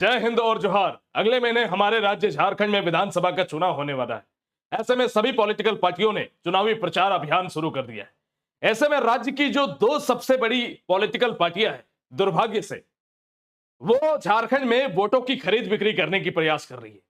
जय हिंद और जोहार। अगले महीने हमारे राज्य झारखंड में विधानसभा का चुनाव होने वाला है। ऐसे में सभी पॉलिटिकल पार्टियों ने चुनावी प्रचार अभियान शुरू कर दिया है। ऐसे में राज्य की जो दो सबसे बड़ी पॉलिटिकल पार्टियां हैं, दुर्भाग्य से वो झारखंड में वोटों की खरीद बिक्री करने की प्रयास कर रही है।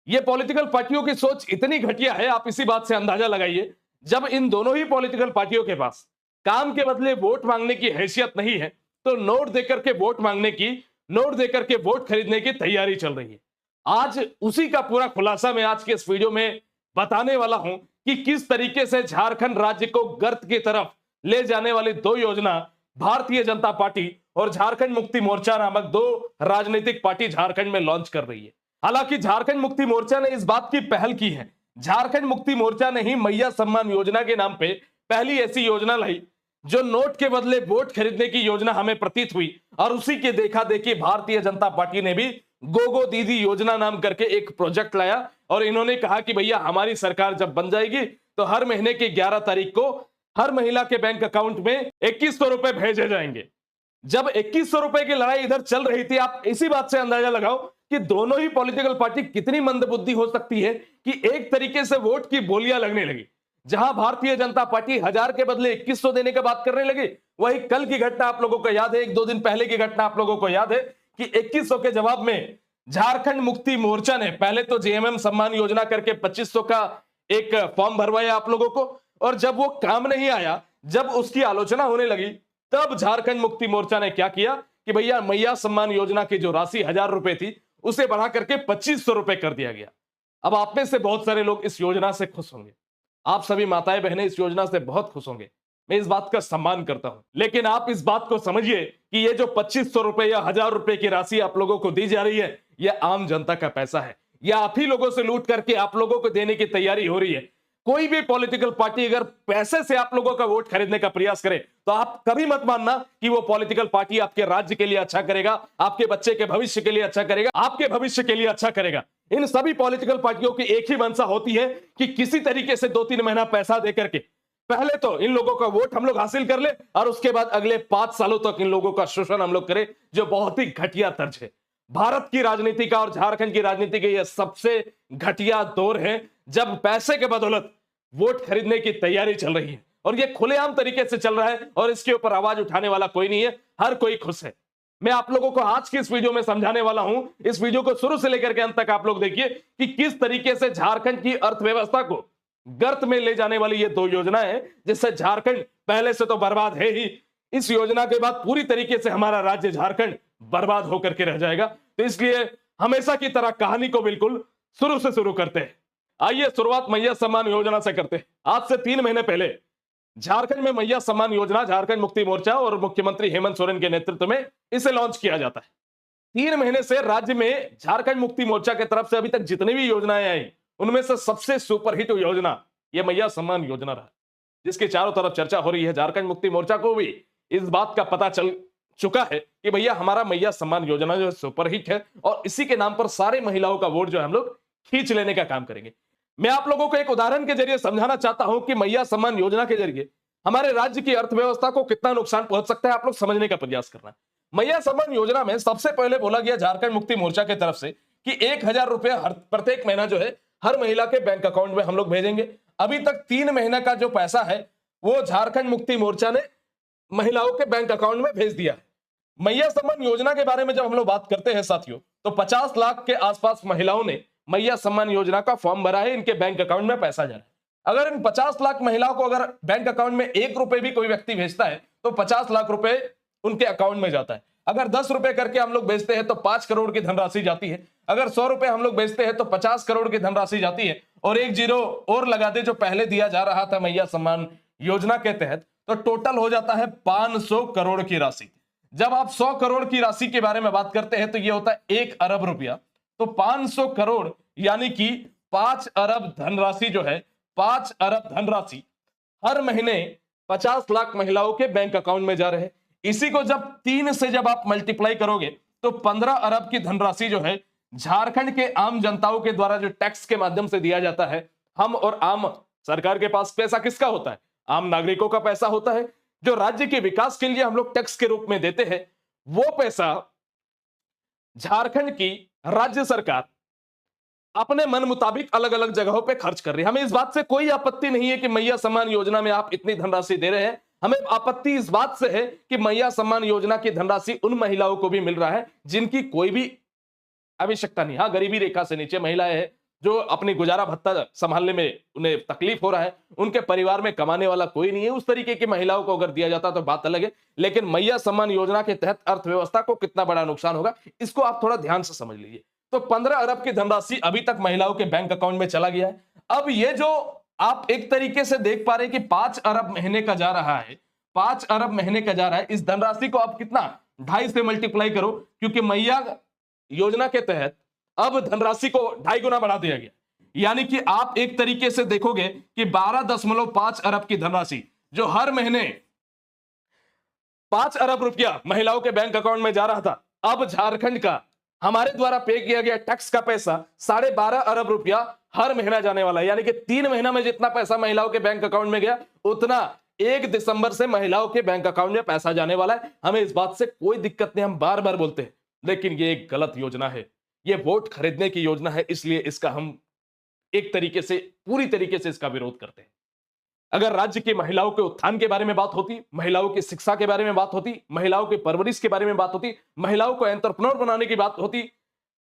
ये पॉलिटिकल पार्टियों की सोच इतनी घटिया है, आप इसी बात से अंदाजा लगाइए। जब इन दोनों ही पॉलिटिकल पार्टियों के पास काम के बदले वोट मांगने की हैसियत नहीं है, तो नोट देकर के वोट मांगने की, नोट देकर के वोट खरीदने की तैयारी चल रही है। आज उसी का पूरा खुलासा मैं आज के इस वीडियो में बताने वाला हूं कि किस तरीके से झारखंड राज्य को गर्त की तरफ ले जाने वाली दो योजना भारतीय जनता पार्टी और झारखंड मुक्ति मोर्चा नामक दो राजनीतिक पार्टी झारखंड में लॉन्च कर रही है। हालांकि झारखंड मुक्ति मोर्चा ने इस बात की पहल की है। झारखंड मुक्ति मोर्चा ने ही मैया सम्मान योजना के नाम पे पहली ऐसी योजना लाई जो नोट के बदले वोट खरीदने की योजना हमें प्रतीत हुई, और उसी के देखा देखी भारतीय जनता पार्टी ने भी गोगो दीदी योजना नाम करके एक प्रोजेक्ट लाया और इन्होंने कहा कि भैया हमारी सरकार जब बन जाएगी तो हर महीने की 11 तारीख को हर महिला के बैंक अकाउंट में 2100 रुपए भेजे जाएंगे। जब 2100 रुपए की लड़ाई इधर चल रही थी, आप इसी बात से अंदाजा लगाओ कि दोनों ही पॉलिटिकल पार्टी कितनी मंदबुद्धि हो सकती है कि एक तरीके से वोट की बोलियां लगने लगी। जहां भारतीय जनता पार्टी 1000 के बदले 2100 देने की बात करने लगी, वही कल की घटना आप लोगों को याद है, एक दो दिन पहले की घटना आप लोगों को याद है कि 2100 के जवाब में झारखंड मुक्ति मोर्चा ने पहले तो जेएमएम सम्मान योजना करके 2500 का एक फॉर्म भरवाया आप लोगों को, और जब वो काम नहीं आया, जब उसकी आलोचना होने लगी, तब झारखंड मुक्ति मोर्चा ने क्या किया कि भैया मैया सम्मान योजना की जो राशि 1000 रुपए थी उसे बढ़ा करके 2500 रुपए कर दिया गया। अब आप में से बहुत सारे लोग इस योजना से खुश होंगे, आप सभी माताएं बहनें इस योजना से बहुत खुश होंगे, मैं इस बात का सम्मान करता हूं। लेकिन आप इस बात को समझिए कि ये जो 2500 रुपए या 1000 रुपए की राशि आप लोगों को दी जा रही है, यह आम जनता का पैसा है। यह आप ही लोगों से लूट करके आप लोगों को देने की तैयारी हो रही है। कोई भी पॉलिटिकल पार्टी अगर पैसे से आप लोगों का वोट खरीदने का प्रयास करे तो आप कभी मत मानना कि वो पॉलिटिकल पार्टी आपके राज्य के लिए अच्छा करेगा, आपके बच्चे के भविष्य के लिए अच्छा करेगा, आपके भविष्य के लिए अच्छा करेगा। इन सभी पॉलिटिकल पार्टियों की एक ही मंशा होती है कि किसी तरीके से 2-3 महीना पैसा देकर के पहले तो इन लोगों का वोट हम लोग हासिल कर ले और उसके बाद अगले 5 सालों तक इन लोगों का शोषण हम लोग करें, जो बहुत ही घटिया तर्ज है। भारत की राजनीति का और झारखंड की राजनीति का यह सबसे घटिया दौर है, जब पैसे के बदौलत वोट खरीदने की तैयारी चल रही है और यह खुलेआम तरीके से चल रहा है और इसके ऊपर आवाज उठाने वाला कोई नहीं है, हर कोई खुश है। मैं आप लोगों को आज की इस वीडियो में समझाने वाला हूं। इस वीडियो को शुरू से लेकर के अंत तक आप लोग देखिए कि किस तरीके से झारखंड की अर्थव्यवस्था को गर्त में ले जाने वाली ये दो योजनाएं हैं, जिससे झारखंड पहले से तो बर्बाद है ही, इस योजना के बाद पूरी तरीके से हमारा राज्य झारखंड बर्बाद होकर के रह जाएगा। तो इसलिए हमेशा की तरह कहानी को बिल्कुल शुरू से शुरू करते हैं। आइए शुरुआत मैया सम्मान योजना से करते हैं। आज से 3 महीने पहले झारखंड में मैया सम्मान योजना झारखंड मुक्ति मोर्चा और मुख्यमंत्री हेमंत सोरेन के नेतृत्व में इसे लॉन्च किया जाता है। 3 महीने से राज्य में झारखंड मुक्ति मोर्चा की तरफ से अभी तक जितनी भी योजनाएं आई, उनमें से सबसे सुपरहिट योजना यह मैया सम्मान योजना रहा, जिसकी चारों तरफ चर्चा हो रही है। झारखंड मुक्ति मोर्चा को भी इस बात का पता चल चुका है कि भैया हमारा मैया सम्मान योजना जो है सुपरहिट है और इसी के नाम पर सारे महिलाओं का वोट जो है हम लोग खींच लेने का काम करेंगे। मैं आप लोगों को एक उदाहरण के जरिए समझाना चाहता हूं कि मैया सम्मान योजना के जरिए हमारे राज्य की अर्थव्यवस्था को कितना नुकसान पहुंच सकता है, आप लोग समझने का प्रयास करना। मैया सम्मान योजना में सबसे पहले बोला गया झारखंड मुक्ति मोर्चा की तरफ से कि 1000 रुपया प्रत्येक महीना जो है हर महिला के बैंक अकाउंट में हम लोग भेजेंगे। अभी तक 3 महीने का जो पैसा है वो झारखंड मुक्ति मोर्चा ने महिलाओं के बैंक अकाउंट में भेज दिया है। मैया सम्मान योजना के बारे में जब हम लोग बात करते हैं साथियों, तो 50 लाख के आसपास महिलाओं ने मैया सम्मान योजना का फॉर्म भरा है, इनके बैंक अकाउंट में पैसा जा रहा है। अगर इन 50 लाख महिलाओं को अगर बैंक अकाउंट में 1 रुपए भी कोई व्यक्ति भेजता है तो 50 लाख रुपए उनके अकाउंट में जाता है। अगर 10 रुपए करके हम लोग भेजते हैं तो 5 करोड़ की धनराशि जाती है। अगर 100 रुपए हम लोग भेजते हैं तो 50 करोड़ की धनराशि जाती है। और एक जीरो और लगा दे जो पहले दिया जा रहा था मैया सम्मान योजना के तहत, तो टोटल हो जाता है 500 करोड़ की राशि। जब आप 100 करोड़ की राशि के बारे में बात करते हैं तो यह होता है 1 अरब रुपया। तो 500 करोड़ यानी कि 5 अरब धनराशि जो है, 5 अरब धनराशि हर महीने 50 लाख महिलाओं के बैंक अकाउंट में जा रहे हैं। इसी को जब 3 से जब आप मल्टीप्लाई करोगे तो 15 अरब की धनराशि जो है झारखंड के आम जनताओं के द्वारा जो टैक्स के माध्यम से दिया जाता है, हम और आम सरकार के पास पैसा किसका होता है? आम नागरिकों का पैसा होता है, जो राज्य के विकास के लिए हम लोग टैक्स के रूप में देते हैं। वो पैसा झारखंड की राज्य सरकार अपने मन मुताबिक अलग अलग जगहों पे खर्च कर रही है। हमें इस बात से कोई आपत्ति नहीं है कि मैया सम्मान योजना में आप इतनी धनराशि दे रहे हैं। हमें आपत्ति इस बात से है कि मैया सम्मान योजना की धनराशि उन महिलाओं को भी मिल रहा है जिनकी कोई भी आवश्यकता नहीं। हाँ, गरीबी रेखा से नीचे महिलाएं हैं जो अपनी गुजारा भत्ता संभालने में उन्हें तकलीफ हो रहा है, उनके परिवार में कमाने वाला कोई नहीं है, उस तरीके की महिलाओं को अगर दिया जाता तो बात अलग है। लेकिन मैया सम्मान योजना के तहत अर्थव्यवस्था को कितना बड़ा नुकसान होगा, इसको आप थोड़ा ध्यान से समझ लीजिए। तो 15 अरब की धनराशि अभी तक महिलाओं के बैंक अकाउंट में चला गया है। अब ये जो आप एक तरीके से देख पा रहे हैं कि 5 अरब महीने का जा रहा है, 5 अरब महीने का जा रहा है, इस धनराशि को आप कितना 2.5 से मल्टीप्लाई करो, क्योंकि मैया योजना के तहत अब धनराशि को 2.5 गुना बढ़ा दिया गया। यानी कि आप एक तरीके से देखोगे कि 12.5 अरब की धनराशि जो हर महीने 5 अरब रुपया महिलाओं के बैंक अकाउंट में जा रहा था, अब झारखंड का हमारे द्वारा पे किया गया टैक्स का पैसा 12.5 अरब रुपया हर महीना जाने वाला है। यानी कि 3 महीना में जितना पैसा महिलाओं के बैंक अकाउंट में गया, उतना 1 दिसंबर से महिलाओं के बैंक अकाउंट में पैसा जाने वाला है। हमें इस बात से कोई दिक्कत नहीं, हम बार बार बोलते हैं, लेकिन ये एक गलत योजना है, ये वोट खरीदने की योजना है, इसलिए इसका हम एक तरीके से पूरी तरीके से इसका विरोध करते हैं। अगर राज्य की महिलाओं के उत्थान के बारे में बात होती, महिलाओं की शिक्षा के बारे में बात होती, महिलाओं की परवरिश के बारे में बात होती, महिलाओं को एंटरप्रेन्योर बनाने की बात होती,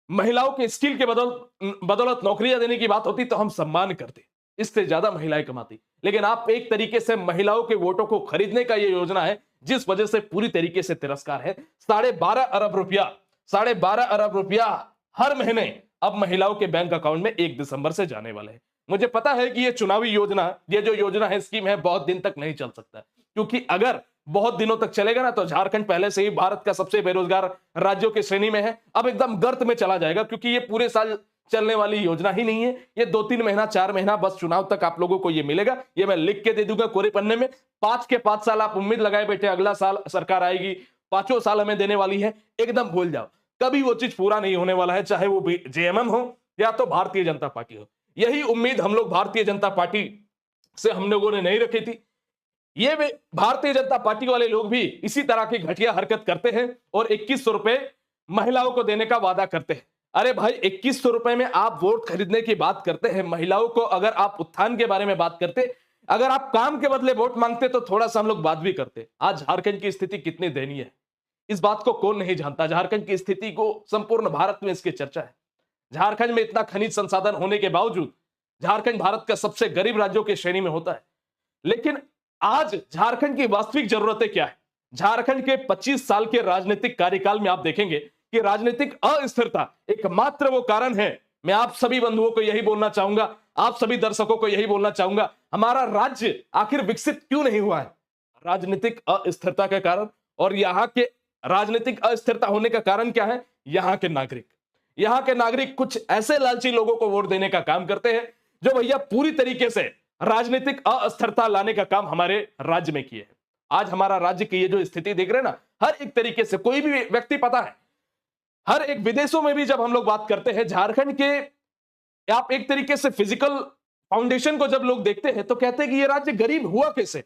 महिलाओं के स्किल के बदौलत नौकरियां देने की बात होती, तो हम सम्मान करते, इससे ज्यादा महिलाएं कमाती। लेकिन आप एक तरीके से महिलाओं के वोटों को खरीदने का यह योजना है, जिस वजह से पूरी तरीके से तिरस्कार है। 12.5 अरब रुपया 12.5 अरब रुपया हर महीने अब महिलाओं के बैंक अकाउंट में 1 दिसंबर से जाने वाले हैं। मुझे पता है कि ये चुनावी योजना, ये जो योजना है, स्कीम है, बहुत दिन तक नहीं चल सकता, क्योंकि अगर बहुत दिनों तक चलेगा ना तो झारखंड पहले से ही भारत का सबसे बेरोजगार राज्यों की श्रेणी में है, अब एकदम गर्त में चला जाएगा, क्योंकि ये पूरे साल चलने वाली योजना ही नहीं है। ये 2-3 महीना 4 महीना बस चुनाव तक आप लोगों को ये मिलेगा। ये मैं लिख के दे दूंगा कोरे पन्ने में। 5 के 5 साल आप उम्मीद लगाए बैठे अगला साल सरकार आएगी, 5 साल हमें देने वाली है, एकदम भूल जाओ, कभी वो चीज पूरा नहीं होने वाला है, चाहे वो जेएमएम हो या तो भारतीय जनता पार्टी हो। यही उम्मीद हम लोग भारतीय जनता पार्टी से हम लोगों ने नहीं रखी थी। ये भारतीय जनता पार्टी वाले लोग भी इसी तरह की घटिया हरकत करते हैं और 2100 रुपए महिलाओं को देने का वादा करते हैं। अरे भाई, 2100 रुपए में आप वोट खरीदने की बात करते हैं। महिलाओं को अगर आप उत्थान के बारे में बात करते, अगर आप काम के बदले वोट मांगते, तो थोड़ा सा हम लोग बात भी करते। आज झारखंड की स्थिति कितनी दयनीय है, इस बात को कौन नहीं जानता। झारखंड की स्थिति को संपूर्ण भारत में इसकी चर्चा है। झारखंड में इतना खनिज संसाधन होने के बावजूद झारखंड भारत का सबसे गरीब राज्यों की श्रेणी में होता है। लेकिन आज झारखंड की वास्तविक जरूरतें क्या है? झारखंड के 25 साल के राजनीतिक कार्यकाल में आप देखेंगे कि राजनीतिक अस्थिरता एकमात्र वो कारण है। मैं आप सभी बंधुओं को यही बोलना चाहूंगा, आप सभी दर्शकों को यही बोलना चाहूंगा, हमारा राज्य आखिर विकसित क्यों नहीं हुआ है? राजनीतिक अस्थिरता के कारण। और यहां के राजनीतिक अस्थिरता होने का कारण क्या है? यहां के नागरिक। यहां के नागरिक कुछ ऐसे लालची लोगों को वोट देने का काम करते हैं जो भैया पूरी तरीके से राजनीतिक अस्थिरता लाने का काम हमारे राज्य में किए हैं। आज हमारा राज्य की ये जो स्थिति देख रहे हैं ना, हर एक तरीके से कोई भी व्यक्ति, पता है, हर एक विदेशों में भी जब हम लोग बात करते हैं झारखंड के, आप एक तरीके से फिजिकल फाउंडेशन को जब लोग देखते हैं तो कहते हैं कि ये राज्य गरीब हुआ कैसे?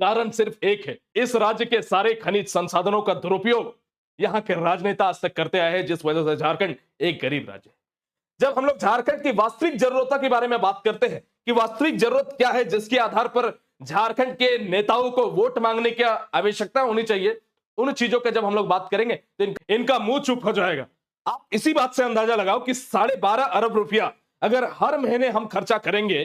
कारण सिर्फ एक है, इस राज्य के सारे खनिज संसाधनों का दुरुपयोग यहां के राजनेता आज तक करते आए हैं, जिस वजह से झारखंड एक गरीब राज्य है। जब हम लोग झारखंड की वास्तविक जरूरतों के बारे में बात करते हैं कि वास्तविक जरूरत क्या है, जिसके आधार पर झारखंड के नेताओं को वोट मांगने की आवश्यकता होनी चाहिए, उन चीजों के जब हम लोग बात करेंगे तो इनका मुंह चुप हो जाएगा। आप इसी बात से अंदाजा लगाओ कि 12.5 अरब रुपया अगर हर महीने हम खर्चा करेंगे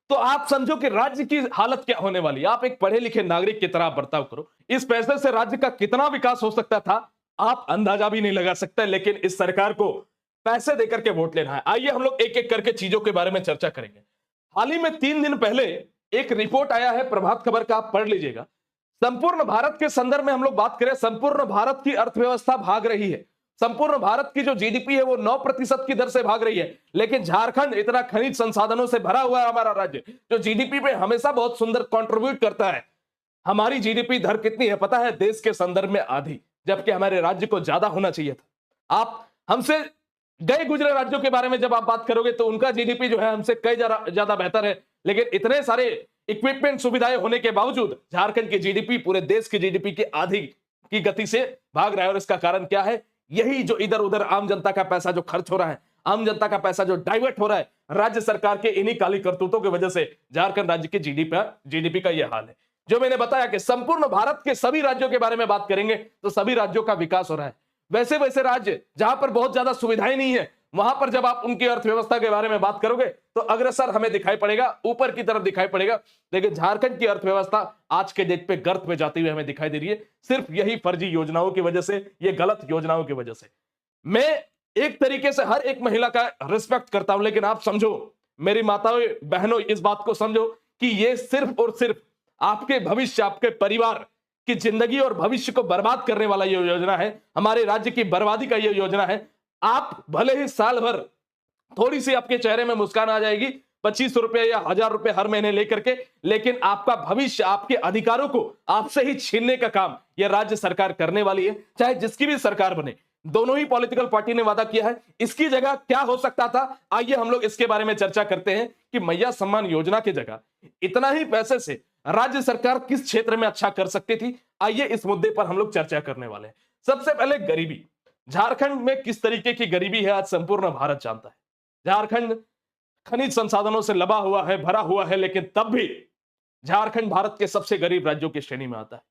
तो आप समझो कि राज्य की हालत क्या होने वाली है। आप एक पढ़े लिखे नागरिक की तरह बर्ताव करो। इस पैसे से राज्य का कितना विकास हो सकता था, आप अंदाजा भी नहीं लगा सकते। लेकिन इस सरकार को पैसे देकर के वोट लेना है। आइए हम लोग एक एक करके चीजों के बारे में चर्चा करेंगे। हाल ही में 3 दिन पहले एक रिपोर्ट आया है प्रभात खबर का, आप पढ़ लीजिएगा। संपूर्ण भारत के संदर्भ में हम लोग बात करें, संपूर्ण भारत की अर्थव्यवस्था भाग रही है, संपूर्ण भारत की जो जीडीपी है वो 9% की दर से भाग रही है। लेकिन झारखंड इतना खनिज संसाधनों से भरा हुआ है, हमारा राज्य जो जीडीपी पे हमेशा बहुत सुंदर कंट्रीब्यूट करता है। हमारी जीडीपी दर कितनी है पता है? देश के संदर्भ में आधी, जबकि हमारे राज्य को ज्यादा होना चाहिए था। आप हमसे गए गुजरे राज्यों के बारे में जब आप बात करोगे तो उनका जीडीपी जो है हमसे कई ज्यादा बेहतर है। लेकिन इतने सारे इक्विपमेंट सुविधाएं होने के बावजूद झारखंड की जीडीपी पूरे देश की जीडीपी की आधी की गति से भाग रहा है। और इसका कारण क्या है? यही जो इधर उधर आम जनता का पैसा जो खर्च हो रहा है, आम जनता का पैसा जो डाइवर्ट हो रहा है, राज्य सरकार के इन्हीं काली करतूतों की वजह से झारखंड राज्य के जीडीपी का यह हाल है। जो मैंने बताया कि संपूर्ण भारत के सभी राज्यों के बारे में बात करेंगे तो सभी राज्यों का विकास हो रहा है। वैसे वैसे राज्य जहां पर बहुत ज्यादा सुविधाएं नहीं है, वहां पर जब आप उनकी अर्थव्यवस्था के बारे में बात करोगे तो अग्रसर हमें दिखाई पड़ेगा, ऊपर की तरफ दिखाई पड़ेगा। लेकिन झारखंड की अर्थव्यवस्था आज के डेट पे गर्त में जाती हुई हमें दिखाई दे रही है, सिर्फ यही फर्जी योजनाओं की वजह से, ये गलत योजनाओं की वजह से। मैं एक तरीके से हर एक महिला का रिस्पेक्ट करता हूं, लेकिन आप समझो, मेरी माताओं बहनों, इस बात को समझो कि ये सिर्फ और सिर्फ आपके भविष्य, आपके परिवार की जिंदगी और भविष्य को बर्बाद करने वाला ये योजना है। हमारे राज्य की बर्बादी का ये योजना है। आप भले ही साल भर थोड़ी सी आपके चेहरे में मुस्कान आ जाएगी, 25 रुपए या 1000 रुपए हर महीने लेकर के, लेकिन आपका भविष्य, आपके अधिकारों को आपसे ही छीनने का काम यह राज्य सरकार करने वाली है, चाहे जिसकी भी सरकार बने। दोनों ही पॉलिटिकल पार्टी ने वादा किया है। इसकी जगह क्या हो सकता था, आइए हम लोग इसके बारे में चर्चा करते हैं कि मैया सम्मान योजना की जगह इतना ही पैसे से राज्य सरकार किस क्षेत्र में अच्छा कर सकती थी। आइए इस मुद्दे पर हम लोग चर्चा करने वाले हैं। सबसे पहले गरीबी। झारखंड में किस तरीके की गरीबी है आज संपूर्ण भारत जानता है। झारखंड खनिज संसाधनों से लबा हुआ है, भरा हुआ है, लेकिन तब भी झारखंड भारत के सबसे गरीब राज्यों की श्रेणी में आता है।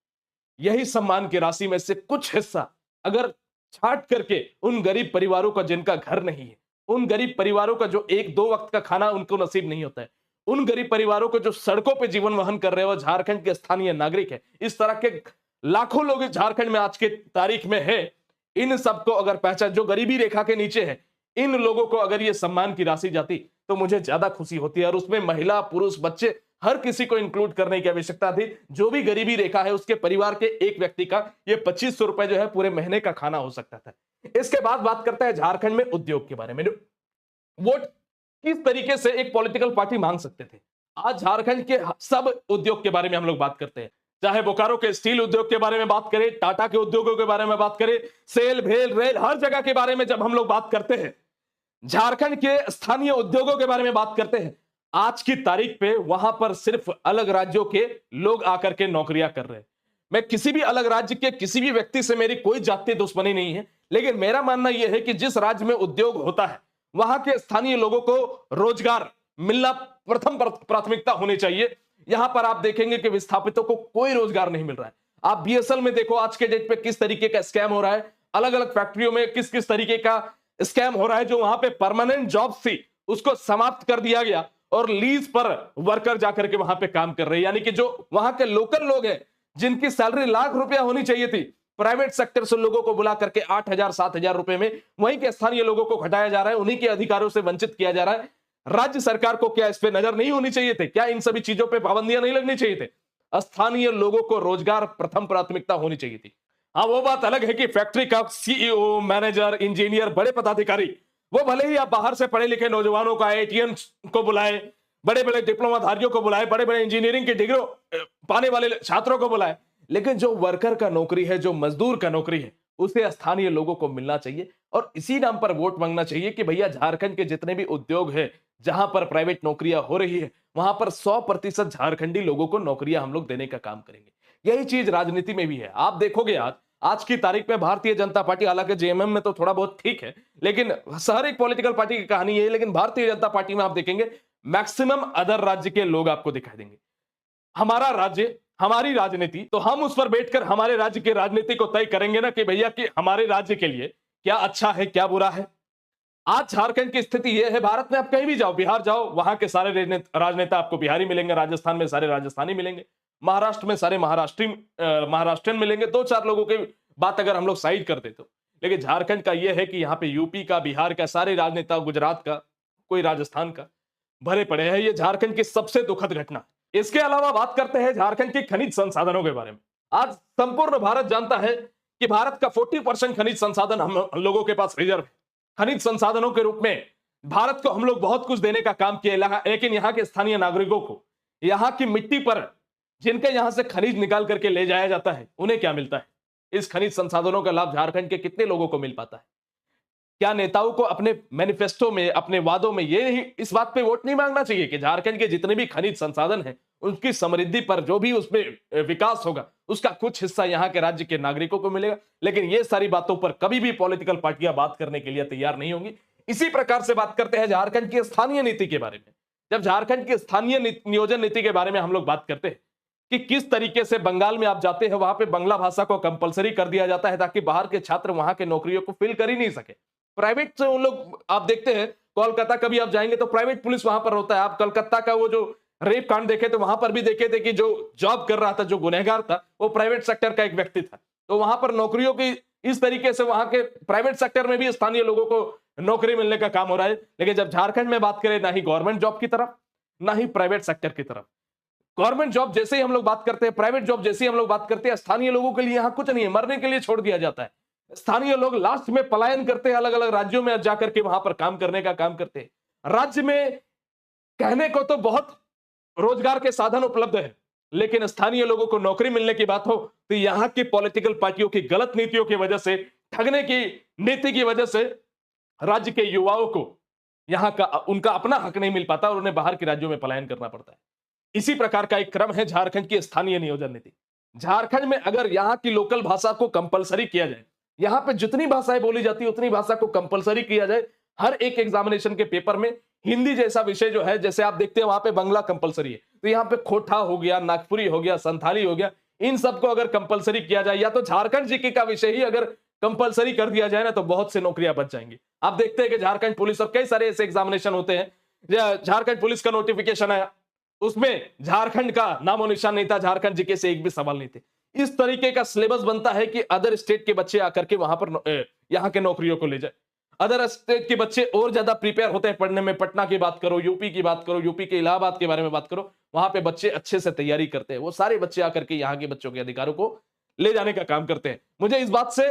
यही सम्मान की राशि में से कुछ हिस्सा अगर छाट करके उन गरीब परिवारों का जिनका घर नहीं है, उन गरीब परिवारों का जो एक दो वक्त का खाना उनको नसीब नहीं होता है, उन गरीब परिवारों को जो सड़कों पे जीवन वहन कर रहे हो, झारखंड के स्थानीय नागरिक है, इस तरह के लाखों लोग झारखंड में आज के तारीख में है। इन सबको अगर पहचान, जो गरीबी रेखा के नीचे है, इन लोगों को अगर ये सम्मान की राशि जाती तो मुझे ज्यादा खुशी होती है। और उसमें महिला, पुरुष, बच्चे, हर किसी को इंक्लूड करने की आवश्यकता थी। जो भी गरीबी रेखा है उसके परिवार के एक व्यक्ति का ये 2500 रुपए जो है पूरे महीने का खाना हो सकता था। इसके बाद बात करते हैं झारखंड में उद्योग के बारे में। वोट किस तरीके से एक पॉलिटिकल पार्टी मांग सकते थे। आज झारखंड के सब उद्योग के बारे में हम लोग बात करते हैं, चाहे बोकारो के स्टील उद्योग के बारे में बात करें, टाटा के उद्योगों के बारे में बात करें, सेल, भेल, रेल, हर जगह के बारे में जब हम लोग बात करते हैं, झारखंड के स्थानीय उद्योगों के बारे में बात करते हैं, आज की तारीख पे वहां पर सिर्फ अलग राज्यों के लोग आकर के नौकरियां कर रहे हैं। मैं किसी भी अलग राज्य के किसी भी व्यक्ति से मेरी कोई जातीय दुश्मनी नहीं है, लेकिन मेरा मानना यह है कि जिस राज्य में उद्योग होता है वहां के स्थानीय लोगों को रोजगार मिलना प्रथम प्राथमिकता होनी चाहिए। यहां पर आप देखेंगे कि विस्थापितों को कोई रोजगार नहीं मिल रहा है। आप बीएसएल में देखो आज के डेट पे किस तरीके का स्कैम हो रहा है, अलग अलग फैक्ट्रियों में किस किस तरीके का स्कैम हो रहा है। जो वहां पे परमानेंट जॉब थी उसको समाप्त कर दिया गया और लीज पर वर्कर जाकर के वहां पे काम कर रहे हैं। यानी कि जो वहां के लोकल लोग हैं जिनकी सैलरी लाख रुपया होनी चाहिए थी, प्राइवेट सेक्टर से लोगों को बुला करके 8000 7000 रुपए में वहीं के स्थानीय लोगों को घटाया जा रहा है, उन्हीं के अधिकारों से वंचित किया जा रहा है। राज्य सरकार को क्या इस पे नजर नहीं होनी चाहिए थे? क्या इन सभी चीजों पे पाबंदियां नहीं लगनी चाहिए थे? स्थानीय लोगों को रोजगार प्रथम प्राथमिकता होनी चाहिए थी। हाँ, वो बात अलग है कि फैक्ट्री का सीईओ, मैनेजर, इंजीनियर, बड़े पदाधिकारी, वो भले ही आप बाहर से पढ़े लिखे नौजवानों का आईआईटीएन को बुलाए, बड़े बड़े डिप्लोमाधारियों को बुलाए, बड़े बड़े इंजीनियरिंग की डिग्री पाने वाले छात्रों को बुलाए, लेकिन जो वर्कर का नौकरी है, जो मजदूर का नौकरी है, उसे स्थानीय लोगों को मिलना चाहिए। और इसी नाम पर वोट मांगना चाहिए कि भैया झारखंड के जितने भी उद्योग है, जहां पर प्राइवेट नौकरियां हो रही है, वहां पर 100% झारखंडी लोगों को नौकरियां हम लोग देने का काम करेंगे। यही चीज राजनीति में भी है। आप देखोगे आज की तारीख में भारतीय जनता पार्टी, हालांकि जेएमएम में तो थोड़ा बहुत ठीक है, लेकिन हर एक पॉलिटिकल पार्टी की कहानी है, लेकिन भारतीय जनता पार्टी में आप देखेंगे मैक्सिमम अदर राज्य के लोग आपको दिखाई देंगे। हमारा राज्य, हमारी राजनीति, तो हम उस पर बैठकर हमारे राज्य की राजनीति को तय करेंगे ना कि भैया कि हमारे राज्य के लिए क्या अच्छा है, क्या बुरा है। आज झारखंड की स्थिति यह है, भारत में आप कहीं भी जाओ, बिहार जाओ, वहां के सारे राजनेता आपको बिहारी मिलेंगे, राजस्थान में सारे राजस्थानी मिलेंगे, महाराष्ट्र में सारे महाराष्ट्रियन मिलेंगे। 2-4 लोगों की बात अगर हम लोग साइड कर दे तो, लेकिन झारखंड का यह है कि यहाँ पे यूपी का, बिहार का सारे राजनेता, गुजरात का, कोई राजस्थान का भरे पड़े हैं। ये झारखंड की सबसे दुखद घटना। इसके अलावा बात करते हैं झारखंड के खनिज संसाधनों के बारे में। आज संपूर्ण भारत जानता है कि भारत का 40% खनिज संसाधन हम लोगों के पास रिजर्व है। खनिज संसाधनों के रूप में भारत को हम लोग बहुत कुछ देने का काम किया, लेकिन यहाँ के स्थानीय नागरिकों को, यहाँ की मिट्टी पर जिनके यहां से खनिज निकाल करके ले जाया जाता है, उन्हें क्या मिलता है? इस खनिज संसाधनों का लाभ झारखंड के कितने लोगों को मिल पाता है? क्या नेताओं को अपने मैनिफेस्टो में, अपने वादों में ये नहीं, इस बात पे वोट नहीं मांगना चाहिए कि झारखंड के जितने भी खनिज संसाधन हैं उनकी समृद्धि पर जो भी उसमें विकास होगा उसका कुछ हिस्सा यहाँ के राज्य के नागरिकों को मिलेगा। लेकिन ये सारी बातों पर कभी भी पॉलिटिकल पार्टियां बात करने के लिए तैयार नहीं होंगी। इसी प्रकार से बात करते हैं झारखंड की स्थानीय नीति के बारे में। जब झारखंड की स्थानीय नियोजन नीति के बारे में हम लोग बात करते हैं कि किस तरीके से बंगाल में आप जाते हैं वहां पे बांग्ला भाषा को कंपलसरी कर दिया जाता है ताकि बाहर के छात्र वहां के नौकरियों को फिल कर ही नहीं सके। प्राइवेट से उन लोग आप देखते हैं कोलकाता कभी आप जाएंगे तो प्राइवेट पुलिस वहां पर होता है। आप कलकत्ता का वो जो रेप कांड देखे तो वहां पर भी देखे थे कि जो जॉब कर रहा था, जो गुनहगार था, वो प्राइवेट सेक्टर का एक व्यक्ति था। तो वहां पर नौकरियों की इस तरीके से वहां के प्राइवेट सेक्टर में भी स्थानीय लोगों को नौकरी मिलने का काम हो रहा है। लेकिन जब झारखंड में बात करें, ना ही गवर्नमेंट जॉब की तरफ ना ही प्राइवेट सेक्टर की तरफ। गवर्नमेंट जॉब जैसे ही हम लोग बात करते हैं, प्राइवेट जॉब जैसे ही हम लोग बात करते हैं, स्थानीय लोगों के लिए यहां कुछ नहीं है, मरने के लिए छोड़ दिया जाता है। स्थानीय लोग लास्ट में पलायन करते हैं, अलग अलग राज्यों में जाकर के वहां पर काम करने का काम करते हैं। राज्य में कहने को तो बहुत रोजगार के साधन उपलब्ध है, लेकिन स्थानीय लोगों को नौकरी मिलने की बात हो तो यहां की पॉलिटिकल पार्टियों की गलत नीतियों की वजह से, ठगने की नीति की वजह से राज्य के युवाओं को यहां का उनका अपना हक नहीं मिल पाता और उन्हें बाहर के राज्यों में पलायन करना पड़ता है। इसी प्रकार का एक क्रम है झारखंड की स्थानीय नियोजन नीति। झारखंड में अगर यहां की लोकल भाषा को कंपलसरी किया जाए, यहां पे जितनी भाषाएं बोली जाती है उतनी भाषा को कंपलसरी किया जाए, हर एक एग्जामिनेशन के पेपर में हिंदी जैसा विषय जो है, जैसे आप देखते हैं वहां पे बांग्ला कंपलसरी है, तो यहाँ पे खोटा हो गया, नागपुरी हो गया, संथाली हो गया, इन सबको अगर कंपलसरी किया जाए, या तो झारखंड जीके का विषय ही अगर कंपलसरी कर दिया जाए ना, तो बहुत से नौकरियां बच जाएंगी। आप देखते हैं कि झारखंड पुलिस और कई सारे ऐसे एग्जामिनेशन होते हैं, झारखंड पुलिस का नोटिफिकेशन आया, उसमें झारखंड का नामो निशान नहीं था, झारखंड जीके से एक भी सवाल नहीं थे। इस तरीके का सिलेबस बनता है कि अदर स्टेट के बच्चे आकर के वहां पर यहां के नौकरियों को ले जाए। अदर स्टेट के बच्चे और ज्यादा प्रिपेयर होते हैं पढ़ने में। पटना की बात करो, यूपी की बात करो, यूपी के इलाहाबाद के बारे में बात करो, वहां पे बच्चे अच्छे से तैयारी करते हैं। वो सारे बच्चे आकर के यहाँ के बच्चों के अधिकारों को ले जाने का काम करते हैं। मुझे इस बात से,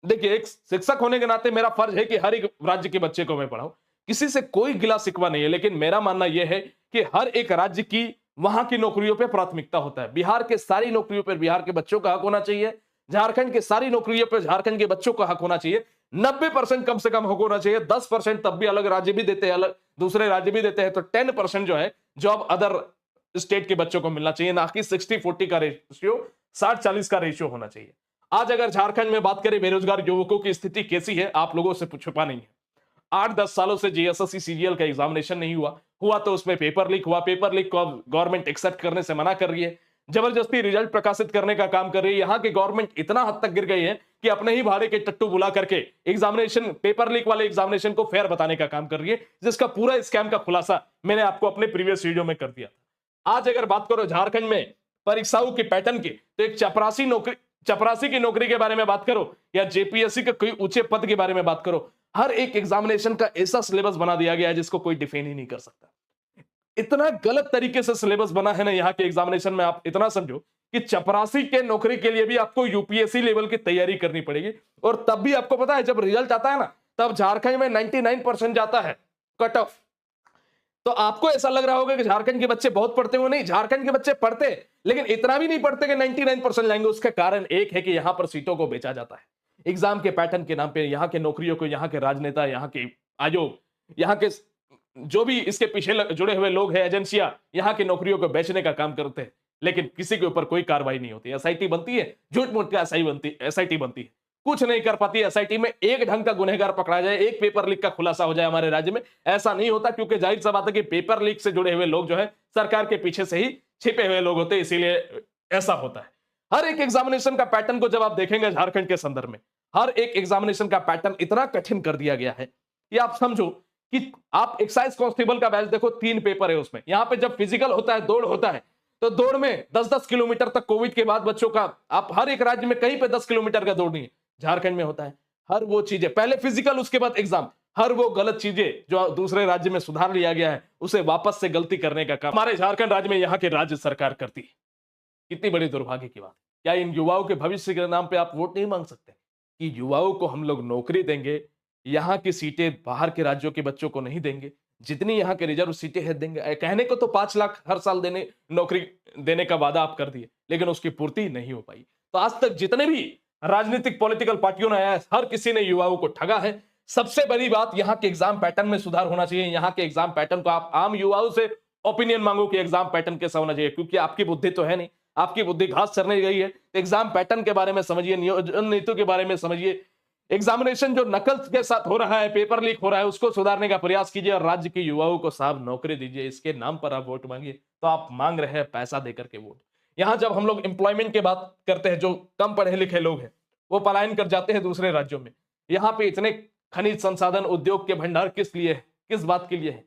देखिए, एक शिक्षक होने के नाते मेरा फर्ज है कि हर एक राज्य के बच्चे को मैं पढ़ाऊं, किसी से कोई गिला शिकवा नहीं है, लेकिन मेरा मानना यह है कि हर एक राज्य की वहां की नौकरियों पर प्राथमिकता होता है। बिहार के सारी नौकरियों पर बिहार के बच्चों का हक होना चाहिए, झारखंड के सारी नौकरियों पर झारखंड के बच्चों का हक होना चाहिए। 90% कम से कम हक होना चाहिए। 10% तब भी अलग राज्य भी देते हैं, अलग दूसरे राज्य भी देते हैं, तो 10% जो है जॉब अदर स्टेट के बच्चों को मिलना चाहिए, ना कि 60-40 का रेशियो, 60-40 का रेशियो होना चाहिए। आज अगर झारखंड में बात करें बेरोजगार युवकों की स्थिति कैसी है, आप लोगों से छुपा नहीं है। 8-10 सालों से जीएसएससी सीजीएल का एग्जामिनेशन नहीं हुआ तो उसमें पेपर लीक हुआ। पेपर लीक को अब गवर्नमेंट एक्सेप्ट करने से मना कर रही है, जबरदस्ती रिजल्ट प्रकाशित करने का काम कर रही है। यहां की गवर्नमेंट इतना हद तक गिर गई है कि अपने ही भाड़े के टट्टू बुला करके एग्जामिनेशन, पेपर लीक वाले एग्जामिनेशन को फेयर बताने का काम कर रही है, जिसका पूरा स्कैम का खुलासा मैंने आपको अपने प्रीवियस वीडियो में कर दिया। आज अगर बात करो झारखंड में परीक्षाओं के पैटर्न की, तो एक चपरासी की नौकरी के बारे में बात करो या जेपीएससी के कोई ऊंचे पद के बारे में बात करो, हर एक एग्जामिनेशन का ऐसा सिलेबस बना दिया गया है जिसको कोई डिफेंड ही नहीं कर सकता। इतना गलत तरीके से सिलेबस बना है ना यहाँ के एग्जामिनेशन में, आप इतना समझो कि चपरासी के नौकरी के लिए भी आपको यूपीएससी लेवल की तैयारी करनी पड़ेगी। और तब भी आपको पता है, जब रिजल्ट आता है ना, तब झारखंड में 99% जाता है कट ऑफ। तो आपको ऐसा लग रहा होगा कि झारखंड के बच्चे बहुत पढ़ते हो, नहीं, झारखंड के बच्चे पढ़ते, लेकिन इतना भी नहीं पढ़ते कि 99% लाएंगे। उसका कारण एक है कि यहां पर सीटों को बेचा जाता है एग्जाम के पैटर्न के नाम पे। यहाँ के नौकरियों को यहाँ के राजनेता, यहाँ के आयोग, यहाँ के जो भी इसके पीछे जुड़े हुए लोग हैं, एजेंसियां, यहाँ की नौकरियों को बेचने का काम करते हैं, लेकिन किसी के ऊपर कोई कार्रवाई नहीं होती। एसआईटी बनती है, झूठ मूठ का एसआईटी बनती है, कुछ नहीं कर पाती। एसआईटी में एक ढंग का गुनहगार पकड़ा जाए, एक पेपर लीक का खुलासा हो जाए हमारे राज्य में, ऐसा नहीं होता, क्योंकि जाहिर सा बात है कि पेपर लीक से जुड़े हुए लोग जो है सरकार के पीछे से ही छिपे हुए लोग होते हैं, इसीलिए ऐसा होता है। हर एक एग्जामिनेशन का पैटर्न को जब आप देखेंगे झारखंड के संदर्भ में, हर एक एग्जामिनेशन का पैटर्न इतना कठिन कर दिया गया है कि आप समझो कि आप एक्साइज कांस्टेबल का बैच देखो, 3 पेपर है उसमें। यहां पे जब फिजिकल होता है, दौड़ होता है, तो दौड़ में 10-10 किलोमीटर तक कोविड के बाद बच्चों का, आप हर एक राज्य में कहीं पे 10 किलोमीटर का दौड़ नहीं है, झारखंड में होता है। हर वो चीजें, पहले फिजिकल उसके बाद एग्जाम, हर वो गलत चीजें जो दूसरे राज्य में सुधार लिया गया है, उसे वापस से गलती करने का काम हमारे झारखंड राज्य में यहाँ के राज्य सरकार करती है। कितनी बड़ी दुर्भाग्य की बात। क्या इन युवाओं के भविष्य के नाम पे आप वोट नहीं मांग सकते कि युवाओं को हम लोग नौकरी देंगे, यहाँ की सीटें बाहर के राज्यों के बच्चों को नहीं देंगे, जितनी यहाँ के रिजर्व सीटें हैं देंगे। कहने को तो 5 लाख हर साल नौकरी देने का वादा आप कर दिए, लेकिन उसकी पूर्ति नहीं हो पाई। तो आज तक जितने भी राजनीतिक पॉलिटिकल पार्टियों ने आया, हर किसी ने युवाओं को ठगा है। सबसे बड़ी बात, यहाँ के एग्जाम पैटर्न में सुधार होना चाहिए। यहाँ के एग्जाम पैटर्न को आप आम युवाओं से ओपिनियन मांगो कि एग्जाम पैटर्न कैसा होना चाहिए, क्योंकि आपकी बुद्धि तो है नहीं, आपकी बुद्धि घास चरने गई है। तो एग्जाम पैटर्न के बारे में समझिए, नियोजन नीतियों के बारे में समझिए, एग्जामिनेशन जो नकल के साथ हो रहा है, पेपर लीक हो रहा है, उसको सुधारने का प्रयास कीजिए और राज्य के युवाओं को साहब नौकरी दीजिए। इसके नाम पर आप वोट मांगिए तो आप मांग रहे हैं पैसा देकर के वोट। यहां जब हम लोग एम्प्लॉयमेंट की बात करते हैं, जो कम पढ़े लिखे लोग हैं वो पलायन कर जाते हैं दूसरे राज्यों में। यहां पे इतने खनिज संसाधन, उद्योग के भंडार किस लिए है, किस बात के लिए है?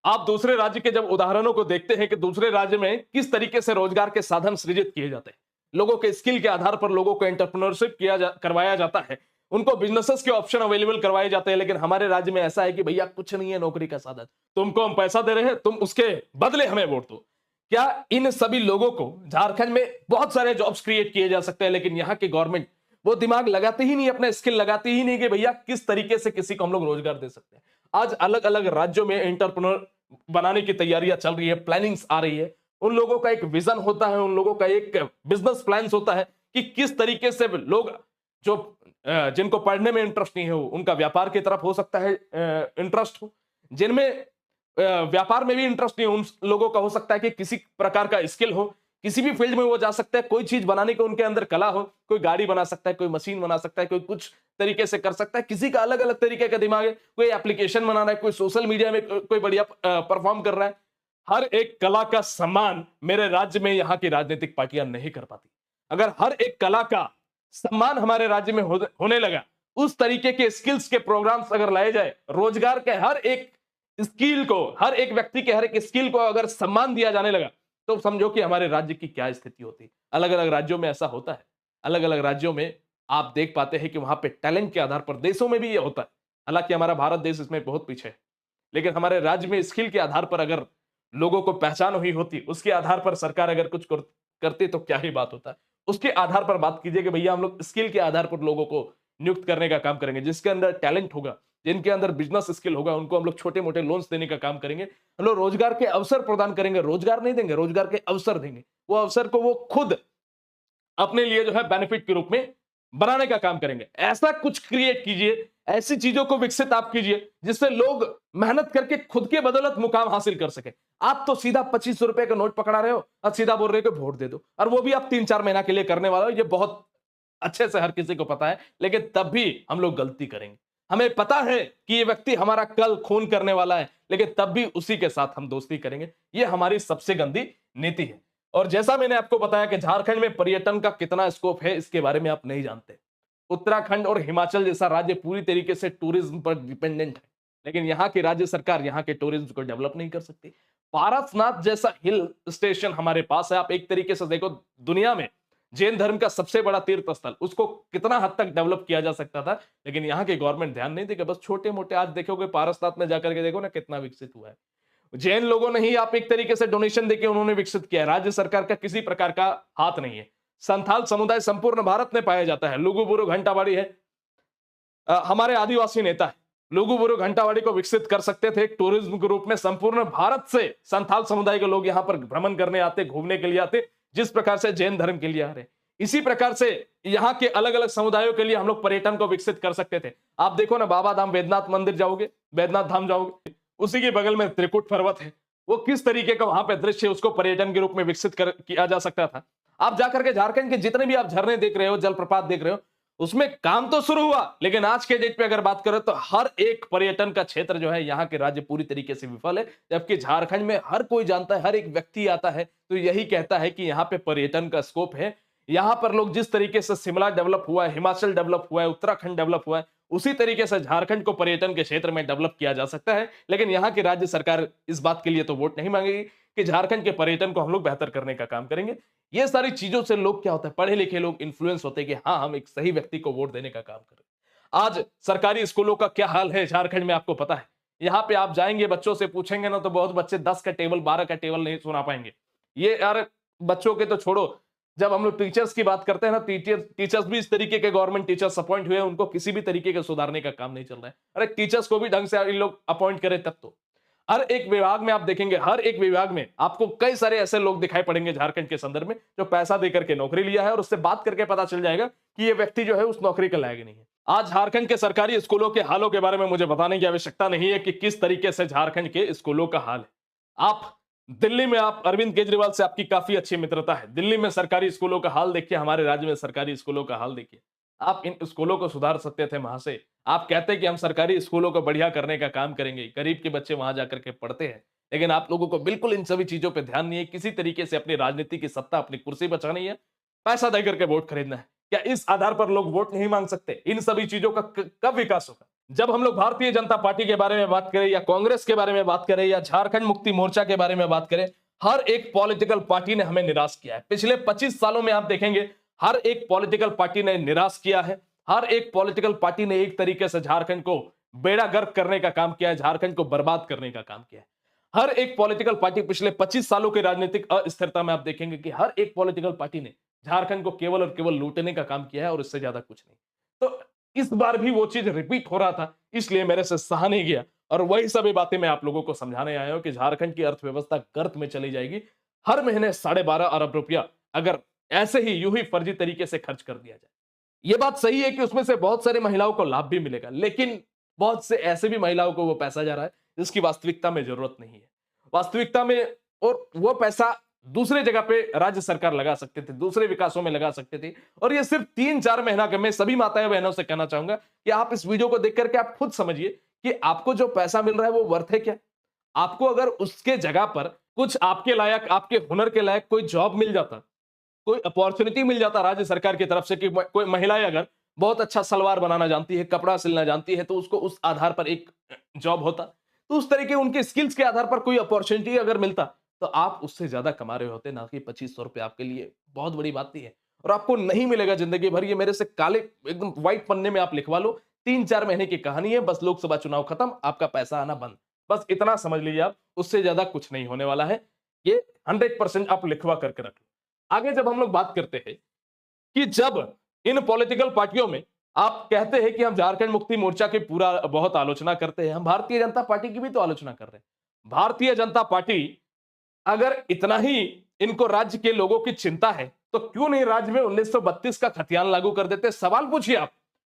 आप दूसरे राज्य के जब उदाहरणों को देखते हैं कि दूसरे राज्य में किस तरीके से रोजगार के साधन सृजित किए जाते हैं, लोगों के स्किल के आधार पर लोगों को एंटरप्रेन्योरशिप करवाया जाता है, उनको बिजनेसेस के ऑप्शन अवेलेबल करवाए जाते हैं। लेकिन हमारे राज्य में ऐसा है कि भैया कुछ नहीं है नौकरी का साधन, तुमको हम पैसा दे रहे हैं, तुम उसके बदले हमें वोट दो। क्या इन सभी लोगों को झारखंड में बहुत सारे जॉब्स क्रिएट किए जा सकते हैं, लेकिन यहाँ की गवर्नमेंट वो दिमाग लगाते ही नहीं, अपना स्किल लगाते ही नहीं कि भैया किस तरीके से किसी को हम लोग रोजगार दे सकते हैं। आज अलग अलग राज्यों में एंटरप्रेन्योर बनाने की तैयारियां चल रही है, प्लानिंग्स आ रही है। उन लोगों का एक विजन होता है, उन लोगों का एक बिजनेस प्लान होता है कि किस तरीके से लोग जो जिनको पढ़ने में इंटरेस्ट नहीं हो उनका व्यापार की तरफ हो सकता है इंटरेस्ट हो, जिनमें व्यापार में भी इंटरेस्ट नहीं हो उन लोगों का हो सकता है कि किसी प्रकार का स्किल हो, किसी भी फील्ड में वो जा सकता है, कोई चीज बनाने की उनके अंदर कला हो, कोई गाड़ी बना सकता है, कोई मशीन बना सकता है, कोई कुछ तरीके से कर सकता है, किसी का अलग अलग तरीके का दिमाग है, कोई एप्लीकेशन बना रहा है, कोई सोशल मीडिया में कोई बढ़िया परफॉर्म कर रहा है। हर एक कला का सम्मान मेरे राज्य में यहाँ की राजनीतिक पार्टियां नहीं कर पाती। अगर हर एक कला का सम्मान हमारे राज्य में होने लगा, उस तरीके के स्किल्स के प्रोग्राम्स अगर लाए जाए, रोजगार के हर एक स्किल को, हर एक व्यक्ति के हर एक स्किल को अगर सम्मान दिया जाने लगा, तो समझो कि हमारे राज्य की क्या स्थिति होती। अलग अलग राज्यों में ऐसा होता है, अलग अलग राज्यों में आप देख पाते हैं कि वहां पे टैलेंट के आधार पर, देशों में भी ये होता है, हालांकि हमारा भारत देश इसमें बहुत पीछे है, लेकिन हमारे राज्य में स्किल के आधार पर अगर लोगों को पहचान हुई होती, उसके आधार पर सरकार अगर कुछ करती तो क्या ही बात होता है। उसके आधार पर बात कीजिए कि भैया हम लोग स्किल के आधार पर लोगों को नियुक्त करने का काम करेंगे, जिसके अंदर टैलेंट होगा, जिनके अंदर बिजनेस स्किल होगा, उनको हम लोग छोटे मोटे लोन्स देने का काम करेंगे, हम लोग रोजगार के अवसर प्रदान करेंगे, रोजगार नहीं देंगे, रोजगार के अवसर देंगे। वो अवसर को वो खुद अपने लिए जो है बेनिफिट के रूप में बनाने का काम करेंगे। ऐसा कुछ क्रिएट कीजिए, ऐसी चीजों को विकसित आप कीजिए जिससे लोग मेहनत करके खुद के बदौलत मुकाम हासिल कर सके। आप तो सीधा 2500 रुपए का नोट पकड़ा रहे हो और सीधा बोल रहे हो कि वोट दे दो, और वो भी आप 3-4 महीना के लिए करने वाला हो। ये बहुत अच्छे से हर किसी को पता है, लेकिन तब भी हम लोग गलती करेंगे। हमें पता है कि ये व्यक्ति हमारा कल खून करने वाला है, लेकिन तब भी उसी के साथ हम दोस्ती करेंगे। ये हमारी सबसे गंदी नीति है। और जैसा मैंने आपको बताया कि झारखंड में पर्यटन का कितना स्कोप है, इसके बारे में आप नहीं जानते। उत्तराखंड और हिमाचल जैसा राज्य पूरी तरीके से टूरिज्म पर डिपेंडेंट है, लेकिन यहाँ की राज्य सरकार यहाँ के टूरिज्म को डेवलप नहीं कर सकती। पारसनाथ जैसा हिल स्टेशन हमारे पास है। आप एक तरीके से देखो, दुनिया में जैन धर्म का सबसे बड़ा तीर्थ स्थल, उसको कितना हद तक डेवलप किया जा सकता था, लेकिन यहाँ की गवर्नमेंट ध्यान नहीं देगी। बस छोटे मोटे, आज देखोगे पारसनाथ में जाकर के देखो ना कितना विकसित हुआ है। जैन लोगों ने ही आप एक तरीके से डोनेशन देके उन्होंने विकसित किया है, राज्य सरकार का किसी प्रकार का हाथ नहीं है। संथाल समुदाय संपूर्ण भारत में पाया जाता है। लुगु बुरु घंटाबाड़ी है, हमारे आदिवासी नेता है, लुगु बुरु घंटाबाड़ी को विकसित कर सकते थे एक टूरिज्म के रूप में। संपूर्ण भारत से संथाल समुदाय के लोग यहाँ पर भ्रमण करने आते, घूमने के लिए आते, जिस प्रकार से जैन धर्म के लिए आ रहे। इसी प्रकार से यहाँ के अलग अलग समुदायों के लिए हम लोग पर्यटन को विकसित कर सकते थे। आप देखो ना, बाबा धाम वैद्यनाथ मंदिर जाओगे, वैद्यनाथ धाम जाओगे, उसी के बगल में त्रिकुट पर्वत है। वो किस तरीके का वहां पे दृश्य उसको पर्यटन के रूप में विकसित किया जा सकता था। आप जाकर के झारखंड के जितने भी आप झरने देख रहे हो, जलप्रपात देख रहे हो, उसमें काम तो शुरू हुआ, लेकिन आज के डेट पे अगर बात करें तो हर एक पर्यटन का क्षेत्र जो है यहाँ के राज्य पूरी तरीके से विफल है। जबकि झारखंड में हर कोई जानता है, हर एक व्यक्ति आता है तो यही कहता है कि यहाँ पे पर्यटन का स्कोप है। यहाँ पर लोग जिस तरीके से शिमला डेवलप हुआ है, हिमाचल डेवलप हुआ है, उत्तराखंड डेवलप हुआ है, उसी तरीके से झारखंड को पर्यटन के क्षेत्र में डेवलप किया जा सकता है। लेकिन यहाँ की राज्य सरकार इस बात के लिए तो वोट नहीं मांगेगी कि झारखंड के पर्यटन को हम लोग बेहतर करने का काम करेंगे। ये सारी चीजों से लोग क्या होता है, पढ़े लिखे लोग इन्फ्लुएंस होते हैं कि हाँ, हम एक सही व्यक्ति को वोट देने का काम करें। आज सरकारी स्कूलों का क्या हाल है झारखंड में, आपको पता है। यहाँ पे आप जाएंगे, बच्चों से पूछेंगे ना, तो बहुत बच्चे 10 का टेबल 12 का टेबल नहीं सुना पाएंगे। ये यार बच्चों के तो छोड़ो, जब हम लोग टीचर्स की बात करते हैं ना, टीचर्स भी इस तरीके के गवर्नमेंट टीचर्स अपॉइंट हुए, उनको किसी भी तरीके के सुधारने का काम नहीं चल रहा है। अरे टीचर्स को भी ढंग से इन लोग अपॉइंट करें तब तो। हर एक विभाग में आप देखेंगे, हर एक विभाग में आपको कई सारे ऐसे लोग दिखाई पड़ेंगे झारखंड के संदर्भ में जो पैसा देकर के नौकरी लिया है, और उससे बात करके पता चल जाएगा कि ये व्यक्ति जो है उस नौकरी के लायक नहीं है। आज झारखंड के सरकारी स्कूलों के हालों के बारे में मुझे बताने की आवश्यकता नहीं है कि किस तरीके से झारखंड के स्कूलों का हाल है। आप दिल्ली में आप अरविंद केजरीवाल से आपकी काफी अच्छी मित्रता है। दिल्ली में सरकारी स्कूलों का हाल देखिए, हमारे राज्य में सरकारी स्कूलों का हाल देखिए। आप इन स्कूलों को सुधार सकते थे महाशय। आप कहते हैं कि हम सरकारी स्कूलों को बढ़िया करने का काम करेंगे, गरीब के बच्चे वहां जाकर के पढ़ते हैं, लेकिन आप लोगों को बिल्कुल इन सभी चीजों पे ध्यान नहीं है। किसी तरीके से अपनी राजनीति की सत्ता, अपनी कुर्सी बचानी है, पैसा देकर के वोट खरीदना है। क्या इस आधार पर लोग वोट नहीं मांग सकते? इन सभी चीजों का कब विकास होगा? जब हम लोग भारतीय जनता पार्टी के बारे में बात करें, या कांग्रेस के बारे में बात करें, या झारखंड मुक्ति मोर्चा के बारे में बात करें, हर एक पॉलिटिकल पार्टी ने हमें निराश किया है। पिछले 25 सालों में आप देखेंगे, हर एक पॉलिटिकल पार्टी ने निराश किया है। हर एक पॉलिटिकल पार्टी ने एक तरीके से झारखंड को बेड़ा गर्क करने का काम किया है, झारखंड को बर्बाद करने का काम किया है। हर एक पॉलिटिकल पार्टी पिछले 25 सालों की राजनीतिक अस्थिरता में आप देखेंगे कि हर एक पॉलिटिकल पार्टी ने झारखंड को केवल और केवल लूटने का काम किया है, और इससे ज्यादा कुछ नहीं। तो इस बार भी वो चीज रिपीट हो रहा था, इसलिए मेरे से सहा नहीं गया, और वही सभी बातें मैं आप लोगों को समझाने आया हूं कि झारखंड की अर्थव्यवस्था गर्त में चली जाएगी। हर महीने 12.5 अरब रुपया अगर ऐसे ही यूं ही फर्जी तरीके से खर्च कर दिया जाए। यह बात सही है कि उसमें से बहुत सारी महिलाओं को लाभ भी मिलेगा, लेकिन बहुत से ऐसे भी महिलाओं को वो पैसा जा रहा है जिसकी वास्तविकता में जरूरत नहीं है। वास्तविकता में, और वो पैसा दूसरे जगह पे राज्य सरकार लगा सकते थे, दूसरे विकासों में लगा सकते थे। और ये सिर्फ 3-4 महीना का, मैं सभी माताएं बहनों से कहना चाहूंगा कि आप इस वीडियो को देख करके आप खुद समझिए कि आपको जो पैसा मिल रहा है वो वर्थ है क्या। आपको अगर उसके जगह पर कुछ आपके लायक, आपके हुनर के लायक कोई जॉब मिल जाता, कोई अपॉर्चुनिटी मिल जाता राज्य सरकार की तरफ से, कि कोई महिलाएं अगर बहुत अच्छा सलवार बनाना जानती है, कपड़ा सिलना जानती है, तो उसको उस आधार पर एक जॉब होता। तो उस तरीके उनके स्किल्स के आधार पर कोई अपॉर्चुनिटी अगर मिलता, तो आप उससे ज्यादा कमा रहे होते, ना कि 2500 रुपए आपके लिए बहुत बड़ी बात नहीं है। और आपको नहीं मिलेगा जिंदगी भर, ये मेरे से काले एकदम व्हाइट पन्ने में आप लिखवा लो, 3-4 महीने की कहानी है, बस लोकसभा चुनाव खत्म, आपका पैसा आना बंद। बस इतना समझ लीजिए आप, उससे ज्यादा कुछ नहीं होने वाला है। ये 100% आप लिखवा करके रख लो। आगे जब हम लोग बात करते हैं कि जब इन पॉलिटिकल पार्टियों में आप कहते हैं कि हम झारखंड मुक्ति मोर्चा की पूरा बहुत आलोचना करते हैं, हम भारतीय जनता पार्टी की भी तो आलोचना कर रहे हैं। भारतीय जनता पार्टी अगर इतना ही इनको राज्य के लोगों की चिंता है, तो क्यों नहीं राज्य में 1932 का खतियान लागू कर देते? सवाल पूछिए आप,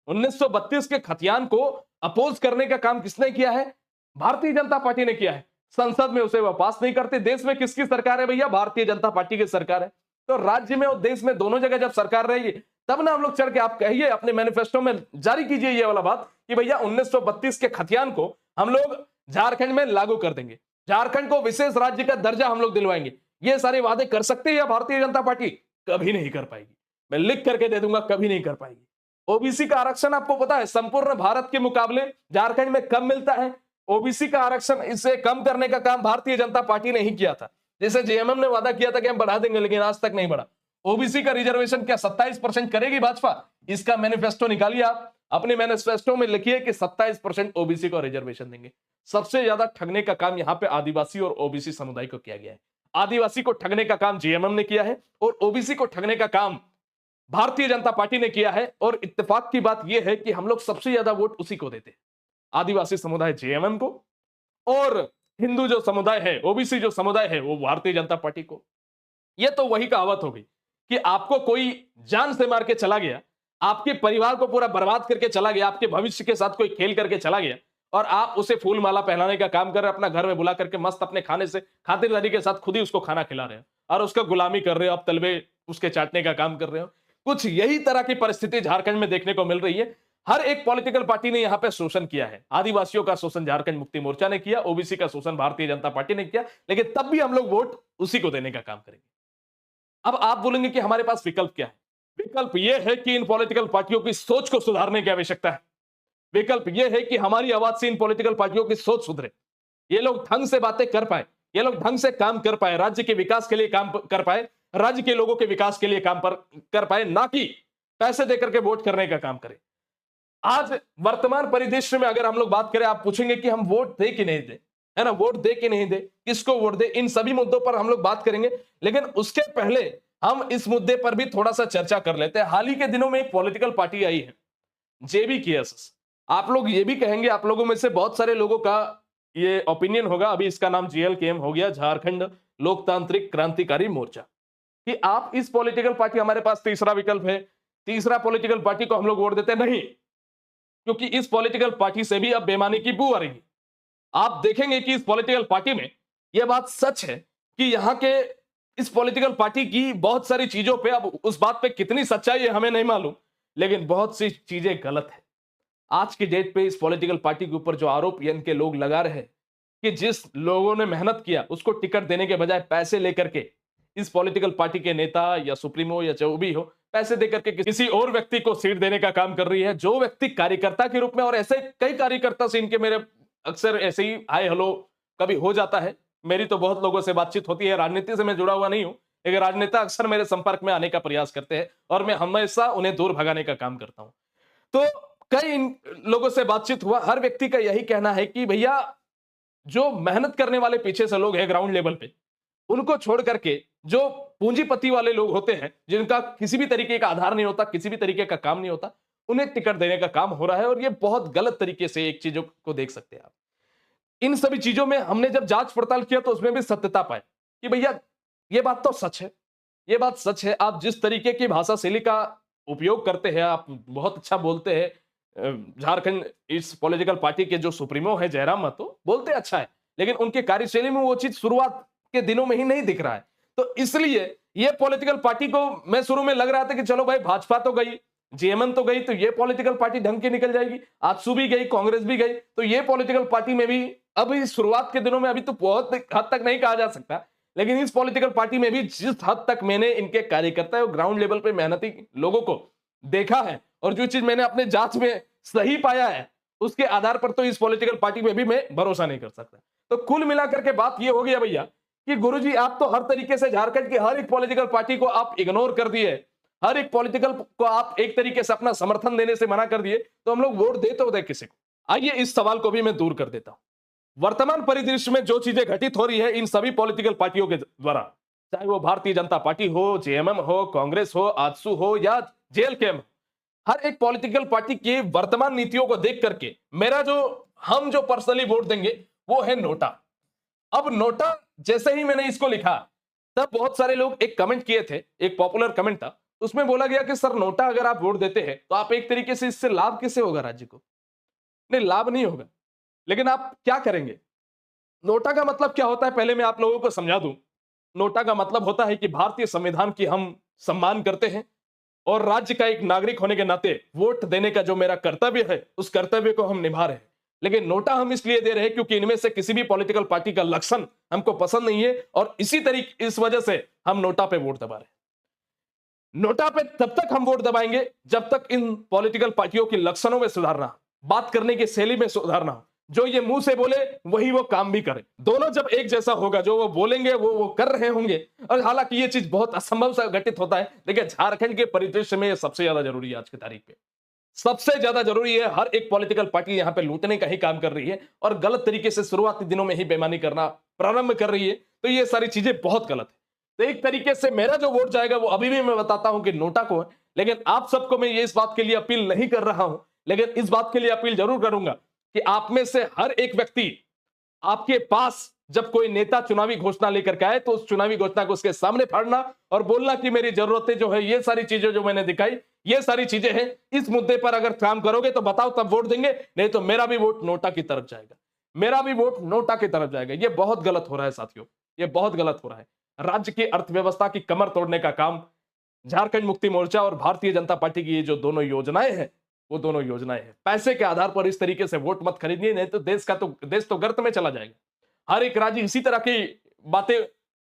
1932 के खतियान को अपोज करने का काम किसने किया है? भारतीय जनता पार्टी ने किया है। संसद में उसे वह पास नहीं करते। देश में किसकी सरकार है भैया? भारतीय जनता पार्टी की सरकार है। तो राज्य में और देश में दोनों जगह जब सरकार रहेगी, तब ना हम लोग चढ़ के आप कहिए, अपने मैनिफेस्टो में जारी कीजिए ये वाला बात कि भैया 1932 के खतियान को हम लोग झारखंड में लागू कर देंगे, झारखंड को विशेष राज्य का दर्जा हम लोग दिलवाएंगे। ये सारे वादे कर सकते हैं या भारतीय जनता पार्टी? कभी नहीं कर पाएगी। मैं लिख करके दे दूंगा, कभी नहीं कर पाएगी। ओबीसी का आरक्षण आपको पता है संपूर्ण भारत के मुकाबले झारखंड में कम मिलता है। ओबीसी का आरक्षण, इसे कम करने का काम भारतीय जनता पार्टी ने ही किया था। जैसे जेएमएम ने वादा किया था कि हम बढ़ा देंगे, लेकिन आज तक नहीं बढ़ा। ओबीसी का रिजर्वेशन क्या 27% करेगी भाजपा? इसका मैनिफेस्टो निकालिए, आप अपने मैनिफेस्टो में लिखिए कि 27% ओबीसी को रिजर्वेशन देंगे। सबसे ज्यादा ठगने का काम यहां पे आदिवासी और ओबीसी समुदाय को किया गया है। आदिवासी को ठगने का काम जेएमएम ने किया है, और ओबीसी को ठगने का काम भारतीय जनता पार्टी ने किया है। और इत्तेफाक की बात यह है कि हम लोग सबसे ज्यादा वोट उसी को देते हैं, आदिवासी समुदाय जेएमएम को, और हिंदू जो समुदाय है, ओबीसी जो समुदाय है, वो भारतीय जनता पार्टी को। यह तो वही कहावत हो गई कि आपको कोई जान से मार के चला गया, आपके परिवार को पूरा बर्बाद करके चला गया, आपके भविष्य के साथ कोई खेल करके चला गया, और आप उसे फूल माला पहनाने का काम कर रहे हैं, अपना घर में बुला करके मस्त अपने खाने से खातिरदारी के साथ खुद ही उसको खाना खिला रहे हो, और उसका गुलामी कर रहे हो, आप तलबे उसके चाटने का काम कर रहे हो। कुछ यही तरह की परिस्थिति झारखंड में देखने को मिल रही है। हर एक पॉलिटिकल पार्टी ने यहां पे शोषण किया है। आदिवासियों का शोषण झारखंड मुक्ति मोर्चा ने किया, ओबीसी का शोषण भारतीय जनता पार्टी ने किया, लेकिन तब भी हम लोग वोट उसी को देने का काम करेंगे। अब आप बोलेंगे कि हमारे पास विकल्प क्या है? विकल्प यह है कि इन पॉलिटिकल पार्टियों की सोच को सुधारने की आवश्यकता है। विकल्प यह है कि हमारी आवाज से इन पॉलिटिकल पार्टियों की सोच सुधरे, ये लोग ढंग से बातें कर पाए, ये लोग ढंग से काम कर पाए, राज्य के विकास के लिए काम कर पाए, राज्य के लोगों के विकास के लिए काम कर पाए, ना कि पैसे देकर के वोट करने का काम करें। आज वर्तमान परिदृश्य में अगर हम लोग बात करें, आप पूछेंगे कि हम वोट दे कि नहीं दे, है ना, वोट दे कि नहीं दे, किसको वोट दे, इन सभी मुद्दों पर हम लोग बात करेंगे। लेकिन उसके पहले हम इस मुद्दे पर भी थोड़ा सा चर्चा कर लेते हैं। हाल ही के दिनों में एक पॉलिटिकल पार्टी आई है, जेबीकेएस। आप लोग ये भी कहेंगे, आप लोगों में से बहुत सारे लोगों का ये ओपिनियन होगा, अभी इसका नाम जीएलकेएम हो गया, झारखंड लोकतांत्रिक क्रांतिकारी मोर्चा, कि आप इस पॉलिटिकल पार्टी, हमारे पास तीसरा विकल्प है, तीसरा पॉलिटिकल पार्टी को हम लोग वोट देते नहीं, क्योंकि इस पॉलिटिकल पार्टी से भी अब बेईमानी की बू आ रही है। आप देखेंगे कि इस पॉलिटिकल पार्टी में यह बात सच है कि यहाँ के इस पॉलिटिकल पार्टी की बहुत सारी चीजों पे, अब उस बात पे कितनी सच्चाई है हमें नहीं मालूम, लेकिन बहुत सी चीजें गलत है। आज की डेट पे इस पॉलिटिकल पार्टी के ऊपर जो आरोप इनके लोग लगा रहे हैं कि जिस लोगों ने मेहनत किया उसको टिकट देने के बजाय पैसे लेकर के इस पॉलिटिकल पार्टी के नेता या सुप्रीमो या जो भी हो, पैसे देकर के किसी और व्यक्ति को सीट देने का काम कर रही है, जो व्यक्ति कार्यकर्ता के रूप में, और ऐसे कई कार्यकर्ता से इनके मेरे अक्सर ऐसे ही हाय हेलो कभी हो जाता है। मेरी तो बहुत लोगों से बातचीत होती है, राजनीति से मैं जुड़ा हुआ नहीं हूं, लेकिन राजनेता अक्सर मेरे संपर्क में आने का प्रयास करते हैं और मैं हमेशा उन्हें दूर भगाने का काम करता हूं। तो कई इन लोगों से बातचीत हुआ, हर व्यक्ति का यही कहना है कि भैया जो मेहनत करने वाले पीछे से लोग हैं ग्राउंड लेवल पे, उनको छोड़ करके जो पूंजीपति वाले लोग होते हैं, जिनका किसी भी तरीके का आधार नहीं होता, किसी भी तरीके का काम नहीं होता, उन्हें टिकट देने का काम हो रहा है। और ये बहुत गलत तरीके से एक चीजों को देख सकते हैं आप। इन सभी चीजों में हमने जब जांच पड़ताल किया तो उसमें भी सत्यता पाई कि भैया ये बात तो सच है, ये बात सच है। आप जिस तरीके की भाषा शैली का उपयोग करते हैं, आप बहुत अच्छा बोलते हैं। झारखंड इस पॉलिटिकल पार्टी के जो सुप्रीमो है जयराम महतो, बोलते अच्छा है, लेकिन उनके कार्यशैली में वो चीज शुरुआत के दिनों में ही नहीं दिख रहा है। तो इसलिए ये पॉलिटिकल पार्टी को मैं शुरू में लग रहा था कि चलो भाई भाजपा तो गई, जेएमएम तो गई, तो ये पॉलिटिकल पार्टी ढंग की निकल जाएगी, आजसू भी गई, कांग्रेस भी गई, तो ये पॉलिटिकल पार्टी में भी अभी शुरुआत के दिनों में, अभी तो बहुत हद तक नहीं कहा जा सकता, लेकिन इस पॉलिटिकल पार्टी में भी जिस हद तक मैंने इनके कार्यकर्ता और ग्राउंड लेवल पे मेहनती लोगों को देखा है और जो चीज मैंने अपने जांच में सही पाया है, उसके आधार पर तो इस पॉलिटिकल पार्टी में भी मैं भरोसा नहीं कर सकता। तो कुल मिलाकर के बात ये हो गया भैया कि गुरुजी आप तो हर तरीके से झारखंड की हर एक पॉलिटिकल पार्टी को आप इग्नोर कर दिए, हर एक पॉलिटिकल को आप एक तरीके से अपना समर्थन देने से मना कर दिए, तो हम लोग वोट दे तो दे किसी को। आइए इस सवाल को भी मैं दूर कर देता हूं। वर्तमान परिदृश्य में जो चीजें घटित हो रही है इन सभी पॉलिटिकल पार्टियों के द्वारा, चाहे वो भारतीय जनता पार्टी हो, जेएमएम हो, कांग्रेस हो, आजसू हो या जेएलकेएम, हर एक पॉलिटिकल पार्टी की वर्तमान नीतियों को देख करके हम जो पर्सनली वोट देंगे वो है नोटा। अब नोटा जैसे ही मैंने इसको लिखा तब बहुत सारे लोग एक कमेंट किए थे, एक पॉपुलर कमेंट था, उसमें बोला गया कि सर नोटा अगर आप वोट देते हैं तो आप एक तरीके से इससे लाभ कैसे होगा राज्य को? नहीं, लाभ नहीं होगा, लेकिन आप क्या करेंगे? नोटा का मतलब क्या होता है पहले मैं आप लोगों को समझा दूं। नोटा का मतलब होता है कि भारतीय संविधान की हम सम्मान करते हैं और राज्य का एक नागरिक होने के नाते वोट देने का जो मेरा कर्तव्य है उस कर्तव्य को हम निभा रहे हैं। लेकिन नोटा हम इसलिए दे रहे हैं क्योंकि इनमें से किसी भी पॉलिटिकल पार्टी का लक्षण हमको पसंद नहीं है और इस वजह से हम नोटा पे वोट दबा रहे हैं। नोटा पे तब तक हम वोट दबाएंगे जब तक इन पॉलिटिकल पार्टियों के लक्षणों में सुधारना, बात करने की शैली में सुधारना हो, जो ये मुंह से बोले वही वो काम भी करे, दोनों जब एक जैसा होगा, जो वो बोलेंगे वो कर रहे होंगे। और हालांकि ये चीज बहुत असंभव सा घटित होता है, लेकिन झारखंड के परिदृश्य में सबसे ज्यादा जरूरी है। आज की तारीख पे सबसे ज्यादा जरूरी है। हर एक पॉलिटिकल पार्टी यहां पे लूटने का ही काम कर रही है और गलत तरीके से शुरुआती दिनों में ही बेईमानी करना प्रारंभ कर रही है, तो ये सारी चीजें बहुत गलत है। तो एक तरीके से मेरा जो वोट जाएगा वो अभी भी मैं बताता हूं कि नोटा को है, लेकिन आप सबको मैं ये इस बात के लिए अपील नहीं कर रहा हूं, लेकिन इस बात के लिए अपील जरूर करूंगा कि आप में से हर एक व्यक्ति आपके पास जब कोई नेता चुनावी घोषणा लेकर के आए तो उस चुनावी घोषणा को उसके सामने फाड़ना और बोलना कि मेरी जरूरतें जो है, ये सारी चीजें जो मैंने दिखाई, ये सारी चीजें हैं, इस मुद्दे पर अगर काम करोगे तो बताओ तब वोट देंगे, नहीं तो मेरा भी वोट नोटा की तरफ जाएगा, मेरा भी वोट नोटा की तरफ जाएगा। ये बहुत गलत हो रहा है साथियों, ये बहुत गलत हो रहा है। राज्य की अर्थव्यवस्था की कमर तोड़ने का काम झारखंड मुक्ति मोर्चा और भारतीय जनता पार्टी की ये जो दोनों योजनाएं हैं, वो दोनों योजनाएं हैं। पैसे के आधार पर इस तरीके से वोट मत खरीदिए, नहीं तो देश तो गर्त में चला जाएगा। हर एक राज्य इसी तरह की बातें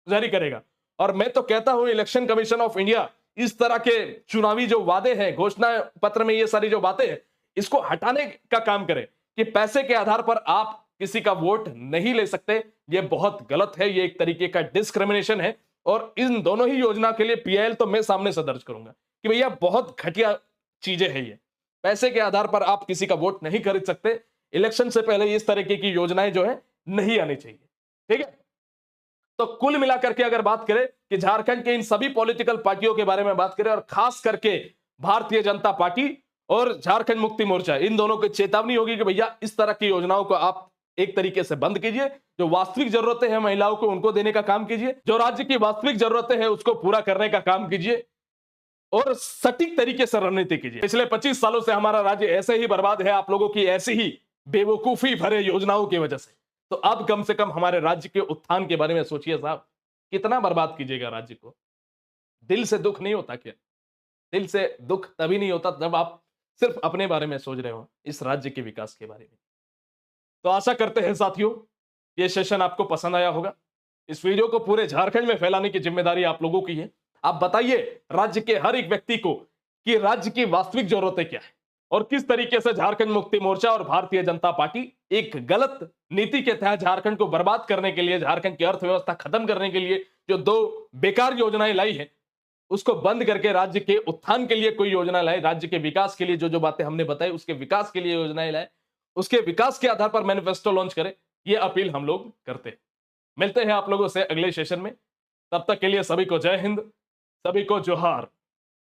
जारी करेगा। और मैं तो कहता हूं इलेक्शन कमीशन ऑफ इंडिया इस तरह के चुनावी जो वादे हैं, घोषणा पत्र में ये सारी जो बातें हैं, इसको हटाने का काम करे कि पैसे के आधार पर आप किसी का वोट नहीं ले सकते। ये बहुत गलत है, ये एक तरीके का डिस्क्रिमिनेशन है। और इन दोनों ही योजना के लिए पीआईएल तो मैं सामने से दर्ज करूंगा कि भैया बहुत घटिया चीजें हैं ये। पैसे के आधार पर आप किसी का वोट नहीं खरीद सकते। इलेक्शन से पहले इस तरीके की योजनाएं जो है नहीं आनी चाहिए, ठीक है। तो कुल मिलाकर के अगर बात करें कि झारखंड के इन सभी पॉलिटिकल पार्टियों के बारे में बात करें और खास करके भारतीय जनता पार्टी और झारखंड मुक्ति मोर्चा, इन दोनों की चेतावनी होगी कि भैया इस तरह की योजनाओं को आप एक तरीके से बंद कीजिए। जो वास्तविक जरूरतें हैं महिलाओं को, उनको देने का काम कीजिए। जो राज्य की वास्तविक जरूरतें हैं उसको पूरा करने का काम कीजिए और सटीक तरीके से रणनीति कीजिए। पिछले 25 सालों से हमारा राज्य ऐसे ही बर्बाद है आप लोगों की ऐसी ही बेवकूफी भरे योजनाओं की वजह से। तो अब कम से कम हमारे राज्य के उत्थान के बारे में सोचिए साहब। कितना बर्बाद कीजिएगा राज्य को? दिल से दुख नहीं होता क्या? दिल से दुख तभी नहीं होता जब आप सिर्फ अपने बारे में सोच रहे हो, इस राज्य के विकास के बारे में। तो आशा करते हैं साथियों, ये सेशन आपको पसंद आया होगा। इस वीडियो को पूरे झारखंड में फैलाने की जिम्मेदारी आप लोगों की है। आप बताइए राज्य के हर एक व्यक्ति को कि राज्य की वास्तविक जरूरतें क्या है और किस तरीके से झारखंड मुक्ति मोर्चा और भारतीय जनता पार्टी एक गलत नीति के तहत झारखंड को बर्बाद करने के लिए, झारखंड की अर्थव्यवस्था खत्म करने के लिए जो 2 बेकार योजनाएं लाई है, उसको बंद करके राज्य के उत्थान के लिए कोई योजना लाए, राज्य के विकास के लिए जो जो बातें हमने बताई उसके विकास के लिए योजनाएं लाए, उसके विकास के आधार पर मैनिफेस्टो लॉन्च करें। ये अपील हम लोग करते हैं। मिलते हैं आप लोगों से अगले सेशन में। तब तक के लिए सभी को जय हिंद, सभी को जोहार।